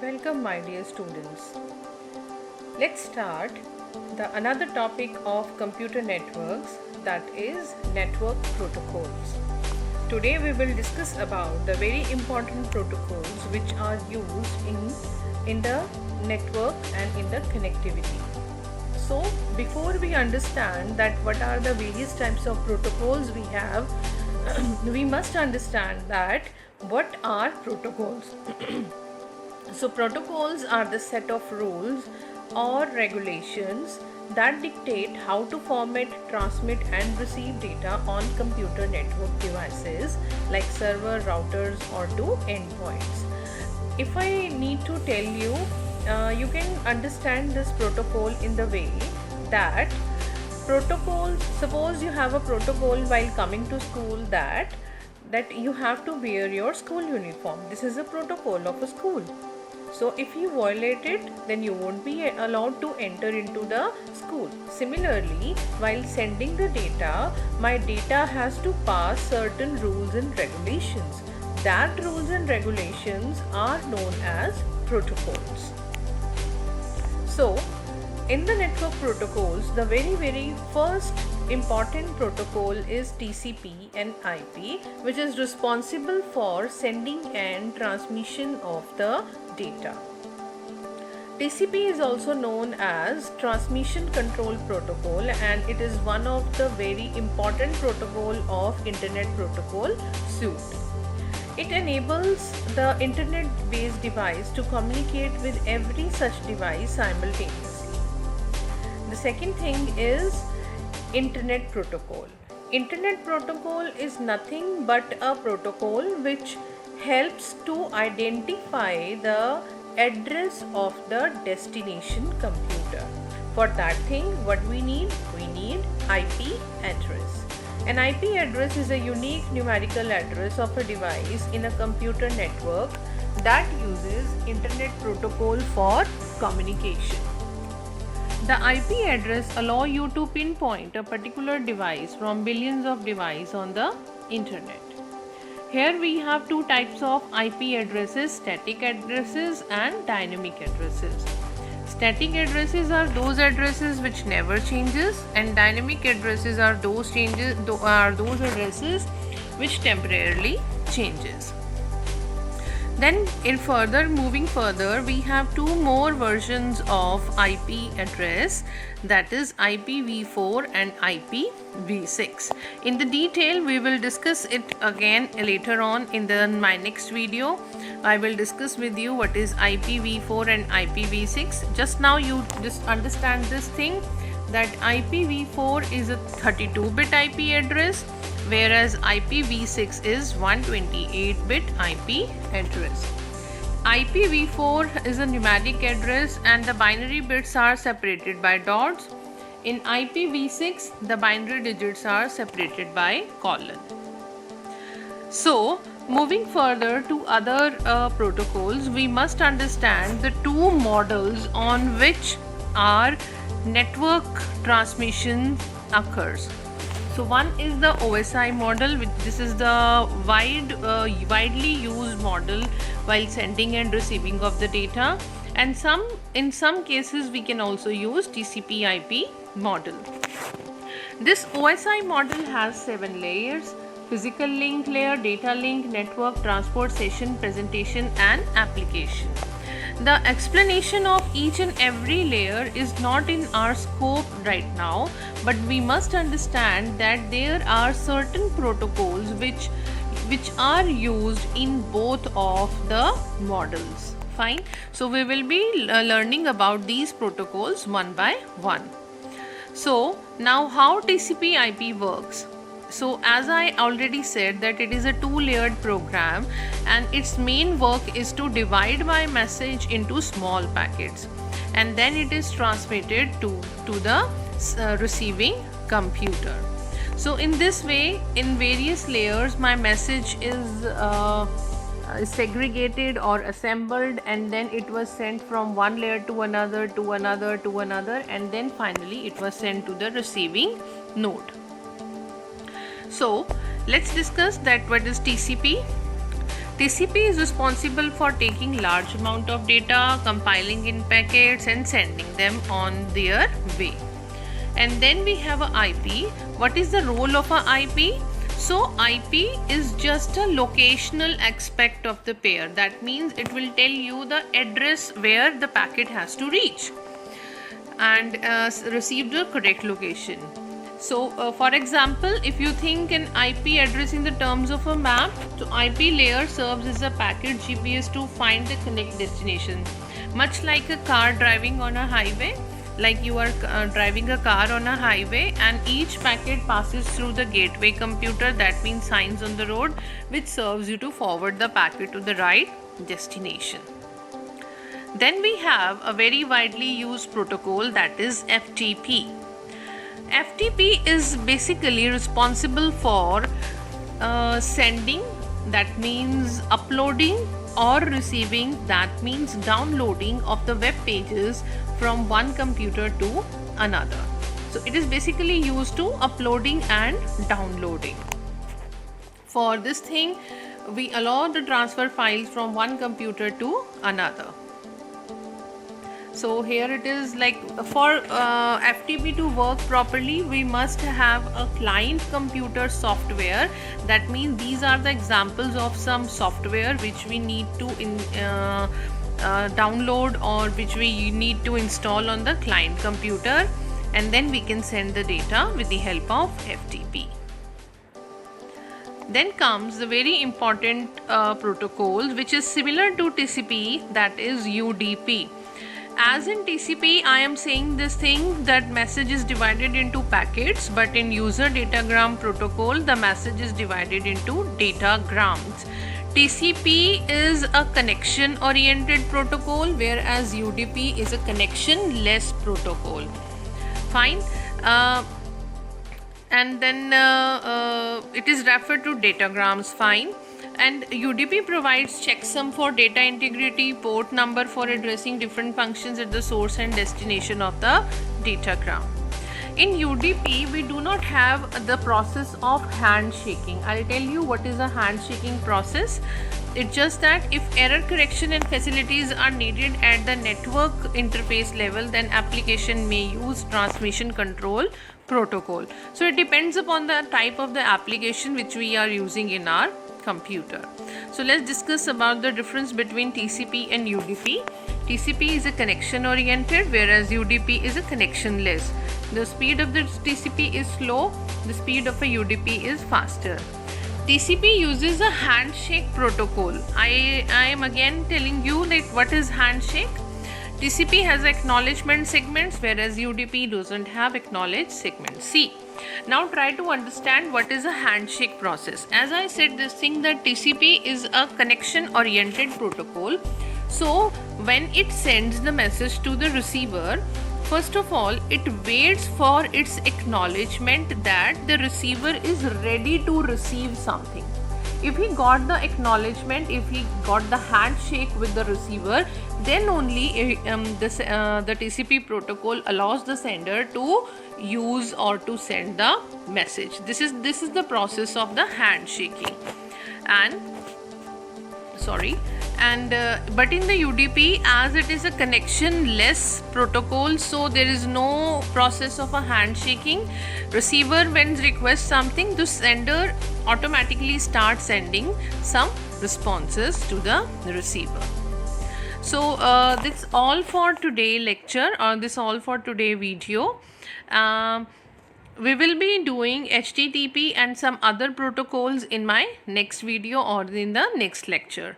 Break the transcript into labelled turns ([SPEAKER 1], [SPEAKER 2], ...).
[SPEAKER 1] Welcome my dear students. Let's start another topic of computer networks, that is network protocols. Today we will discuss about the very important protocols which are used in the network and in the connectivity. So before we understand that what are the various types of protocols we have, we must understand that what are protocols. So protocols are the set of rules or regulations that dictate how to format, transmit and receive data on computer network devices like server, routers or to endpoints. If I need to tell you, you can understand this protocol in the way that suppose you have a protocol while coming to school that you have to wear your school uniform. This is a protocol of a school. So if you violate it, then you won't be allowed to enter into the school. Similarly, while sending the data, my data has to pass certain rules and regulations. That rules and regulations are known as protocols. So in the network protocols, the very first important protocol is TCP and IP, which is responsible for sending and transmission of the data. TCP is also known as Transmission Control Protocol, and it is one of the very important protocol of Internet Protocol suite. It enables the internet-based device to communicate with every such device simultaneously. The second thing is Internet Protocol. Internet Protocol is nothing but a protocol which helps to identify the address of the destination computer. For that thing, what we need? We need IP address. An IP address is a unique numerical address of a device in a computer network that uses Internet Protocol for communication. The IP address allows you to pinpoint a particular device from billions of devices on the internet. Here we have two types of IP addresses, static addresses and dynamic addresses. Static addresses are those addresses which never changes, and dynamic addresses are those addresses which temporarily changes. Then moving further, we have two more versions of IP address, that is IPv4 and IPv6. In the detail, we will discuss it again later on in my next video. I will discuss with you what is IPv4 and IPv6. Just now you just understand this thing, that IPv4 is a 32-bit IP address, whereas IPv6 is 128-bit IP address. IPv4 is a numeric address and the binary bits are separated by dots. In IPv6, the binary digits are separated by colon. So, moving further to other protocols, we must understand the two models on which our network transmission occurs. So one is the OSI model, this is the widely used model while sending and receiving of the data, and in some cases we can also use TCP/IP model. This OSI model has 7 layers: physical link layer, data link, network, transport, session, presentation and application. The explanation of each and every layer is not in our scope right now, but we must understand that there are certain protocols which are used in both of the models. Fine. So we will be learning about these protocols one by one. So now how TCP/IP works. So as I already said that it is a two-layered program, and its main work is to divide my message into small packets, and then it is transmitted to the receiving computer. So in this way, in various layers, my message is segregated or assembled, and then it was sent from one layer to another, and then finally it was sent to the receiving node. So let's discuss that what is TCP. TCP is responsible for taking large amount of data, compiling in packets and sending them on their way. And then we have a IP. What is the role of a IP? So IP is just a locational aspect of the pair. That means it will tell you the address where the packet has to reach and receive the correct location. So for example, if you think an IP address in the terms of a map, so IP layer serves as a packet GPS to find the correct destination. Much like a car driving on a highway, like you are driving a car on a highway and each packet passes through the gateway computer, that means signs on the road, which serves you to forward the packet to the right destination. Then we have a very widely used protocol, that is FTP. FTP is basically responsible for sending, that means uploading, or receiving, that means downloading of the web pages from one computer to another. So it is basically used to uploading and downloading. For this thing, we allow the transfer files from one computer to another. So here it is, like for FTP to work properly, we must have a client computer software. That means these are the examples of some software which we need to download or which we need to install on the client computer, and then we can send the data with the help of FTP. Then comes the very important protocol which is similar to TCP, that is UDP. As in TCP, I am saying this thing that message is divided into packets, but in user datagram protocol, the message is divided into datagrams. TCP is a connection oriented protocol, whereas UDP is a connection less protocol. Fine. And then it is referred to datagrams. Fine. And UDP provides checksum for data integrity, port number for addressing different functions at the source and destination of the datagram. In UDP, we do not have the process of handshaking. I'll tell you what is a handshaking process. It's just that if error correction and facilities are needed at the network interface level, then application may use transmission control protocol. So it depends upon the type of the application which we are using in our computer. So let's discuss about the difference between TCP and UDP. TCP is a connection oriented, whereas UDP is a connection less. The speed of the TCP is slow, the speed of a UDP is faster. TCP uses a handshake protocol. I am again telling you that what is handshake. TCP has acknowledgement segments, whereas UDP doesn't have acknowledge segments. See, now try to understand what is a handshake process. As I said this thing, that TCP is a connection oriented protocol. So when it sends the message to the receiver, first of all, it waits for its acknowledgement that the receiver is ready to receive something. If he got the acknowledgement, if he got the handshake with the receiver, then only the TCP protocol allows the sender to use or to send the message. This is the process of the handshaking. But in the UDP, as it is a connection less protocol, so there is no process of a handshaking. Receiver, when requests something, the sender automatically starts sending some responses to the receiver. So this all for today lecture, or this all for today video. We will be doing HTTP and some other protocols in my next video or in the next lecture.